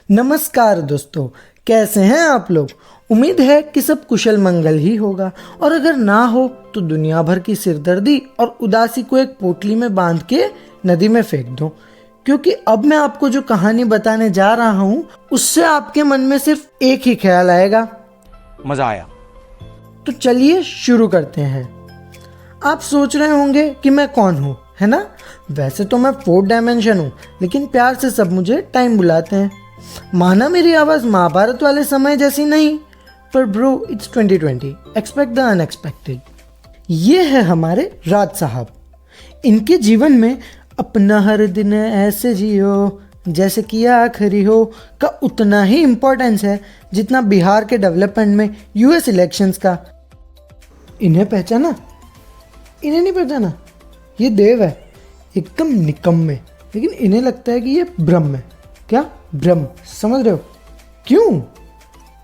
नमस्कार दोस्तों, कैसे हैं आप लोग। उम्मीद है कि सब कुशल मंगल ही होगा और अगर ना हो तो दुनिया भर की सिरदर्दी और उदासी को एक पोटली में बांध के नदी में फेंक दो, क्योंकि अब मैं आपको जो कहानी बताने जा रहा हूँ उससे आपके मन में सिर्फ एक ही ख्याल आएगा। मजा आया। तो चलिए शुरू करते हैं। आप सोच रहे होंगे कि मैं कौन हूँ, है ना। वैसे तो मैं 4th डायमेंशन हूँ, लेकिन प्यार से सब मुझे टाइम बुलाते हैं। माना मेरी आवाज़ महाभारत वाले समय जैसी नहीं, पर bro it's 2020, expect the unexpected. ये है हमारे राज साहब। इनके जीवन में अपना हर दिन ऐसे जियो जैसे कि आखिरी हो का उतना ही इम्पोर्टेंस है जितना बिहार के डेवलपमेंट में यूएस इलेक्शंस का। इन्हें पहचाना? इन्हें नहीं पहचाना? ये देव है, एकदम निकम्मे, लेकिन इन्हें लगता है कि ये ब्रह्म है। क्या ब्रह्म, समझ रहे हो क्यों?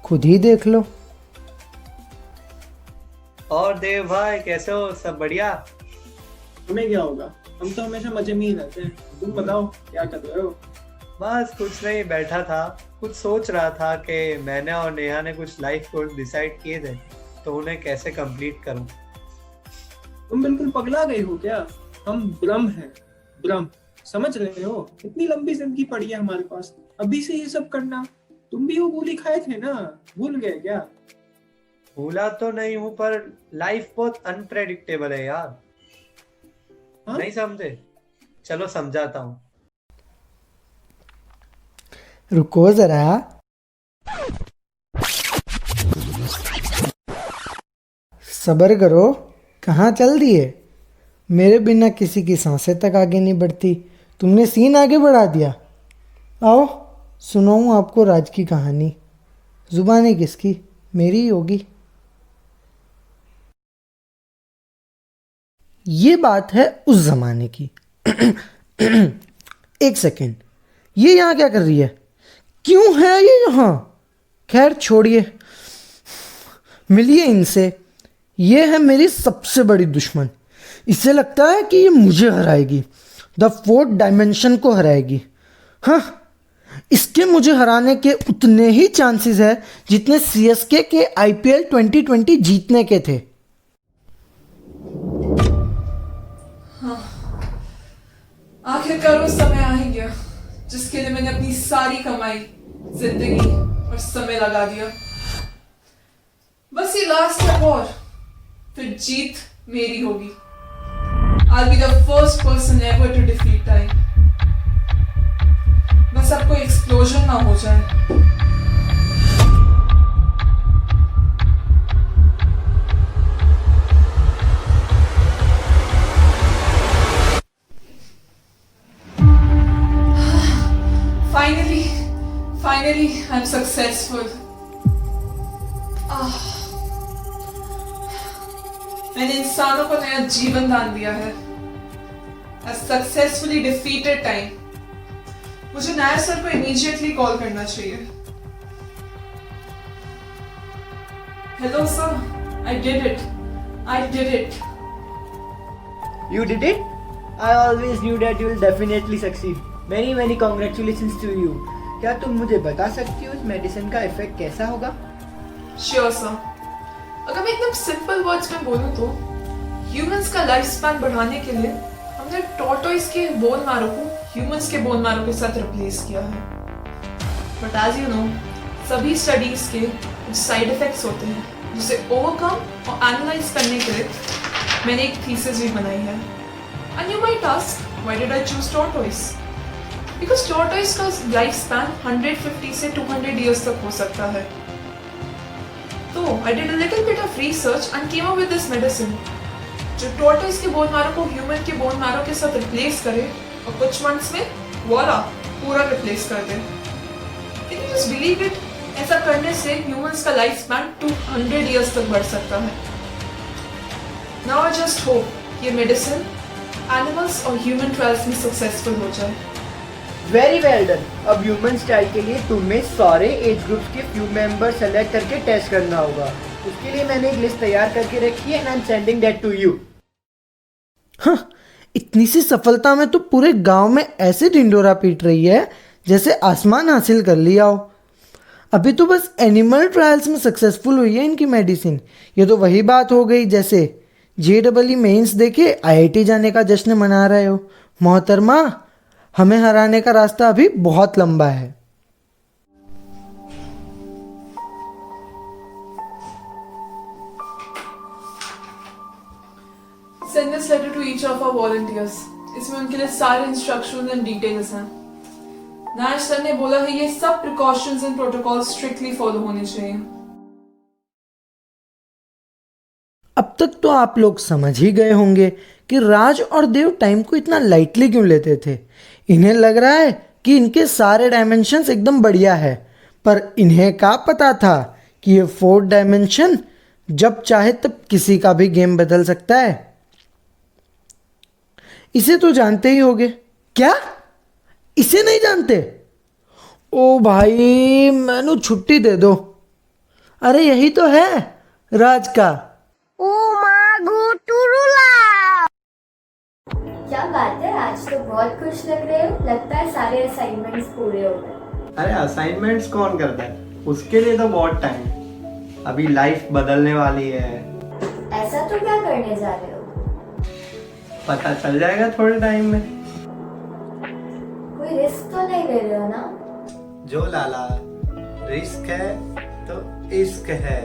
खुद ही देख लो। और देव भाई कैसे हो? सब बढ़िया? हमें क्या होगा, हम तो हमेशा मजे में ही रहते हैं। तुम बताओ क्या कर रहे हो? बस कुछ नहीं, बैठा था, कुछ सोच रहा था कि मैंने और नेहा ने कुछ लाइफ गोल डिसाइड किए थे, तो उन्हें कैसे कंप्लीट करूं। तुम बिल्कुल पगला गए हो क्या? हम ब्रह्म हैं, ब्रह्म, समझ रहे हो? इतनी लंबी जिंदगी पड़ी है हमारे पास, अभी से ये सब करना। तुम भी वो गोली खाए थे ना, भूल गए क्या? भूला तो नहीं हूं, पर लाइफ बहुत अनप्रेडिक्टेबल है यार। हाँ? नहीं समझे? चलो समझाता हूँ। रुको जरा। सब्र करो, कहाँ चल दिए? मेरे बिना किसी की सांसें तक आगे नहीं बढ़ती, तुमने सीन आगे बढ़ा दिया। आओ सुनाऊँ आपको राज की कहानी। जुबानी किसकी? मेरी ही होगी। ये बात है उस जमाने की। एक सेकेंड, ये यहाँ क्या कर रही है? क्यों है ये यहाँ? खैर छोड़िए, मिलिए इनसे। ये है मेरी सबसे बड़ी दुश्मन। इसे लगता है कि ये मुझे हराएगी, द 4th डायमेंशन को हराएगी। हाँ, इसके मुझे हराने के उतने ही चांसेस है जितने सीएसके के आईपीएल 2020 जीतने के थे। आखिरकार वो समय आ ही गया जिसके लिए मैंने अपनी सारी कमाई, जिंदगी और समय लगा दिया। बस ये लास्ट है और फिर जीत मेरी होगी। I'll be the first person ever to defeat time. बस अब कोई एक्सप्लोजन ना हो जाए। Finally, I'm successful. मैंने इंसानों को नया जीवन दान दिया है। I successfully defeated time. मुझे नायर सर को इमीडिएटली कॉल करना चाहिए। Hello sir, I did it. I did it. You did it? I always knew that you will definitely succeed. Many congratulations to you. क्या तुम मुझे बता सकती हो इस मेडिसिन का इफेक्ट कैसा होगा? Sure sir. अगर मैं एकदम सिंपल वर्ड्स में बोलूं तो ह्यूमंस का लाइफ स्पैन बढ़ाने के लिए हमने टॉर्टोइस के बोन मैरो को ह्यूमंस के बोन मैरो के साथ रिप्लेस किया है। बट एज यू नो, सभी स्टडीज के कुछ साइड इफेक्ट्स होते हैं जिसे ओवरकम और एनालाइज करने के लिए मैंने एक थीसिस भी बनाई है। And you might ask, why did I choose tortoise? Because tortoise का लाइफ स्पैन 150 से 200 ईयर्स तक हो सकता है। तो I did a little bit of research and came up with this medicine जो टॉर्टोइस के बोन मैरो को ह्यूमन के बोन मैरो के साथ रिप्लेस करे और कुछ मंथ्स में वॉला पूरा रिप्लेस कर दे। Can you just believe it? ऐसा करने से ह्यूमंस का लाइफ स्पैन 200 ईयर्स तक बढ़ सकता है। Now I just hope ये मेडिसिन एनिमल्स और ह्यूमन ट्रायल्स में सक्सेसफुल हो जाए। Very well done. अब ह्यूमन स्टाइल के लिए तुम्हें सारे एज ग्रुप्स के फ्यू मेंबर सेलेक्ट करके टेस्ट करना होगा। उसके लिए मैंने एक लिस्ट तैयार करके रखी है and I am sending that to you. हाँ, इतनी सी सफलता में तो पूरे गांव में ऐसे ढिंडोरा पीट रही है जैसे आसमान हासिल कर लिया हो। अभी तो बस एनिमल ट्रायल्स में सक्सेसफुल हुई है इनकी मेडिसिन। ये तो वही बात हो गई जैसे JEE मेंस देके IIT जाने का जश्न मना रहे हो। मोहतरमा, हमें हराने का रास्ता अभी बहुत लंबा है। Send this letter to each of our volunteers. इसमें उनके लिए सारे इंस्ट्रक्शंस एंड डिटेल्स हैं। नायश सर ने बोला है ये सब precautions and protocol strictly follow होने चाहिए। अब तक तो आप लोग समझ ही गए होंगे कि राज और देव टाइम को इतना लाइटली क्यों लेते थे। इन्हें लग रहा है कि इनके सारे डायमेंशंस एकदम बढ़िया है, पर इन्हें क्या पता था कि ये 4th डायमेंशन जब चाहे तब किसी का भी गेम बदल सकता है। इसे तो जानते ही होगे। क्या इसे नहीं जानते? ओ भाई, मैनू छुट्टी दे दो। अरे यही तो है राज का। क्या बात है, आज तो बहुत खुश लग रहे हो। लगता है सारे असाइनमेंट्स पूरे हो गए। अरे असाइनमेंट्स कौन करता है, उसके लिए तो बहुत टाइम। अभी लाइफ बदलने वाली है। ऐसा तो क्या करने जा रहे हो? पता चल जाएगा थोड़े टाइम में। कोई रिस्क तो नहीं ले रहे हो ना? जो लाला, रिस्क है तो इश्क है।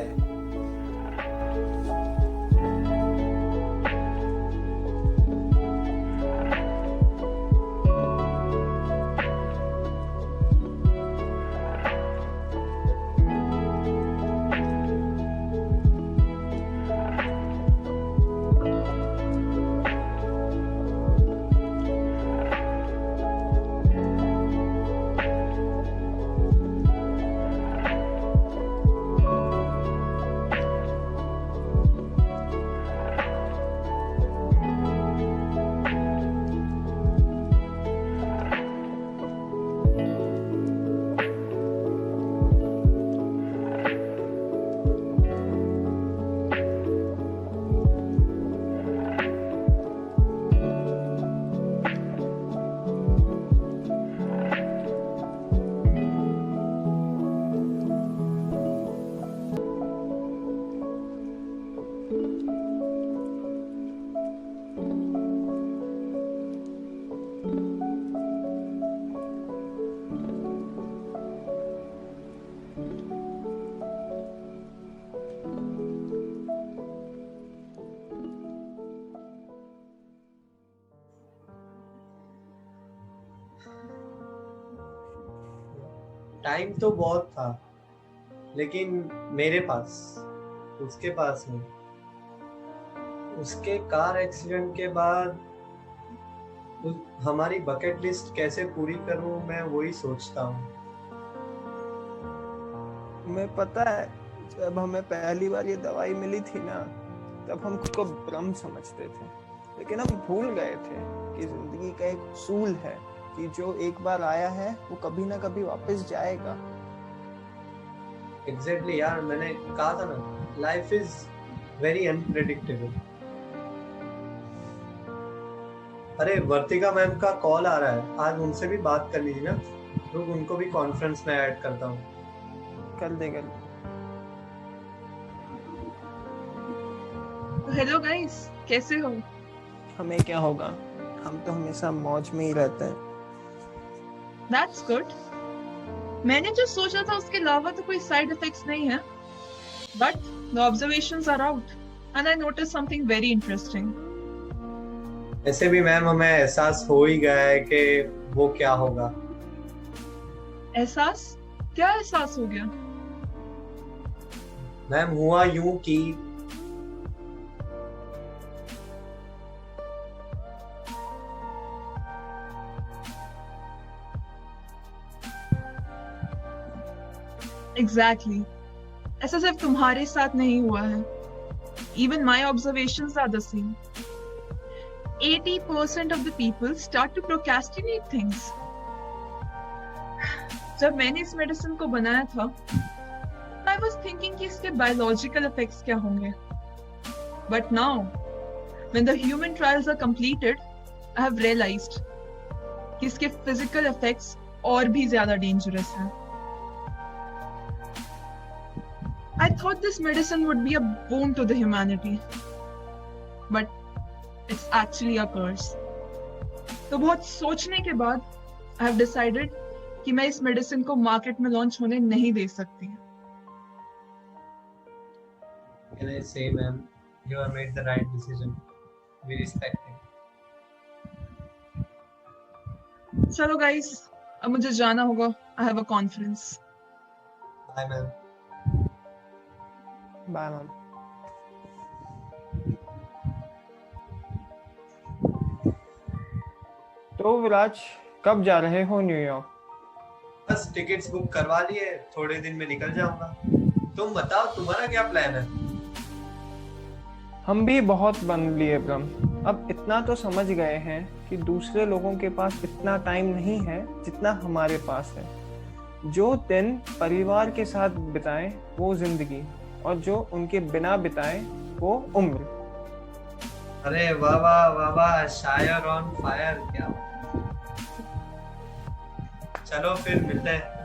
टाइम तो बहुत था, लेकिन मेरे पास, उसके पास नहीं। उसके कार एक्सीडेंट के बाद हमारी बकेट लिस्ट कैसे पूरी करूं, मैं वही सोचता हूँ। तुम्हें पता है, जब हमें पहली बार ये दवाई मिली थी ना, तब हम खुद को ब्रह्म समझते थे, लेकिन हम भूल गए थे कि जिंदगी का एक उसूल है कि जो एक बार आया है वो कभी ना कभी वापस जाएगा। एग्जैक्टली यार, मैंने कहा था ना, लाइफ इज वेरी अनप्रेडिक्टेबल। अरे वर्तिका मैम का कॉल आ रहा है, आज उनसे भी बात कर लीजिए ना। लोग उनको भी कॉन्फ्रेंस में ऐड करता हूँ। कर देगा। हेलो गाइस, कैसे हो? हमें क्या होगा, हम तो हमेशा मौज में ही रहते हैं। That's good. मैंने जो सोचा था उसके अलावा तो कोई साइड इफेक्ट्स नहीं है, but the observations are out and I noticed something very interesting. ऐसे भी मैम हमें एहसास हो ही गया है कि वो क्या होगा। एहसास? क्या एहसास हो गया? मैम हुआ यूं कि Exactly. ऐसा सिर्फ तुम्हारे साथ नहीं हुआ है. Even my observations are the same. 80% of the people start to procrastinate things. जब मैंने इस मेडिसिन को बनाया था, I was thinking कि इसके biological effects क्या होंगे. But now, when the human trials are completed, I have realized कि इसके physical effects और भी ज्यादा डेंजरस है। I thought this medicine would be a boon to the humanity, but it's actually a curse. तो बहुत सोचने के बाद I have decided कि मैं इस मेडिसिन को मार्केट में लॉन्च होने नहीं दे सकती। Can I say, ma'am, you have made the right decision. We respect it. चलो गाइस, अब मुझे जाना होगा। I have a conference. Bye, ma'am. Bye ma'am. तो विराज, कब जा रहे हो न्यूयॉर्क? बस टिकट्स बुक करवा लिए, थोड़े दिन में निकल जाऊंगा। तुम बताओ, तुम्हारा क्या प्लान है? हम भी बहुत बन लिए ब्रह्म। अब इतना तो समझ गए हैं कि दूसरे लोगों के पास इतना टाइम नहीं है जितना हमारे पास है। जो दिन परिवार के साथ बिताएं वो जिंदगी, और जो उनके बिना बिताएं वो उम्र। अरे वाह वाह वाह वाह, शायर ऑन फायर, क्या? चलो फिर मिलते हैं।